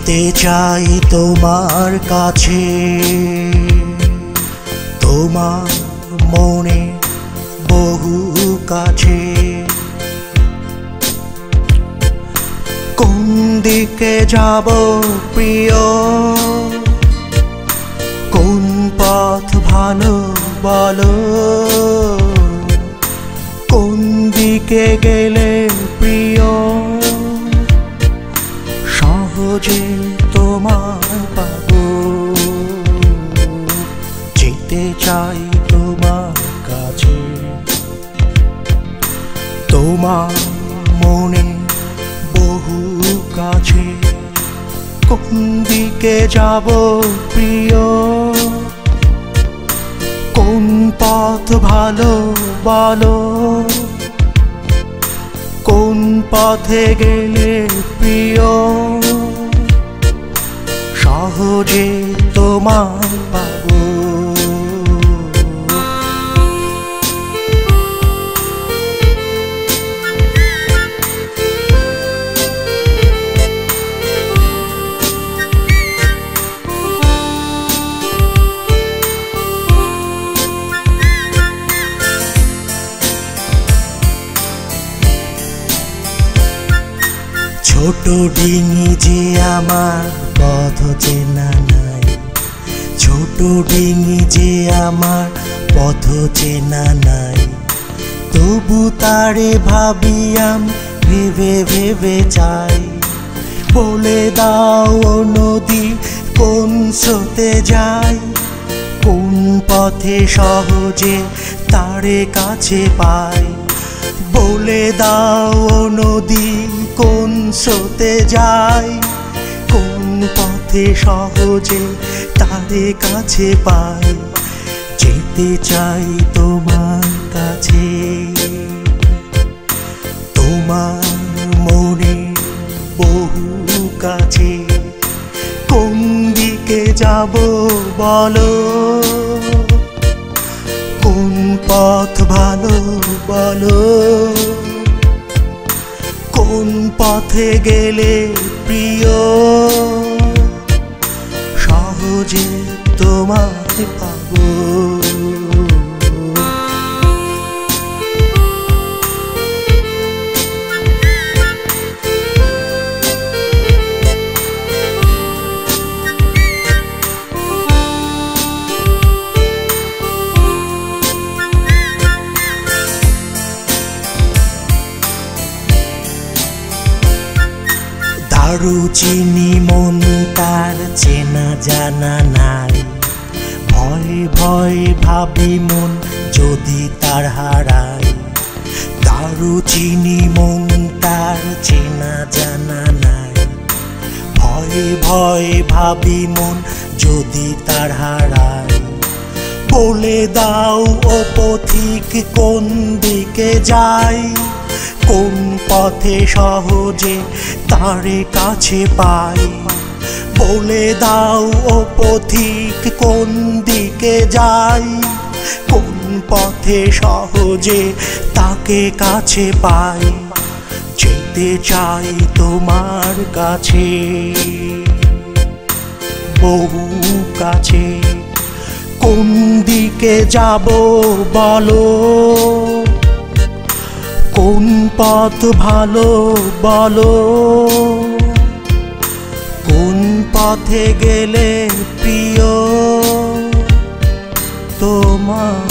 যেতে চাই তোমার কাছে, তোমার মনে বহু কাছে। কোন দিকে যাব প্রিয়, কোন পথ ভালো বলো, কোন দিকে গেলে প্রিয় সহজে তোমার পাবো। যেতে চাই তোমার কাছে, তোমার মনে বহু কাছে। কোন দিকে যাব প্রিয়, কোন পথ ভালো বলো, কোন পথে গেলে প্রিয় সহজে তোমার পাবো। ছোট ডিঙি যে আমার পথ চেনা নাই, ছোট ডিঙি যে আমার পথ চেনা নাই। তবু তারে ভাবিয়াম ভেবে ভেবে চাই। বলে দাও ও নদী কোন স্রোতে যায়, কোন পথে সহজে তারে কাছে পাই। বলে দাও ও নদী কোন স্রোতে যায়, কোন পথে সহজে তারে কাছে পাই। যেতে চাই তোমার কাছে, তোমার মনে বহু কাছে। কোন দিকে যাব বলো, কোন পথ ভালো বলো, কোন পথে গেলে প্রিয় সহজে তোমায় পাবো। দারুচিনি মন তার চেনা জানা নাই। ভয় ভয় ভাবি মন যদি তার হারাই। দারুচিনি মন তার চেনা জানা নাই। ভয় ভয় ভাবি মন যদি তার হারাই। বলে দাও ও পথিক কোন দিকে যাই, কোন পথে সহজে তারে কাছে পাই। বলে দাও ও পথিক কোন দিকে যাই, কোন পথে সহজে তাকে কাছে পাই। যেতে চাই তোমার কাছে, বহু কাছে। কোন দিকে যাব বলো, কোন পথ ভালো বলো, কোন পথে গেলে প্রিয় তোমার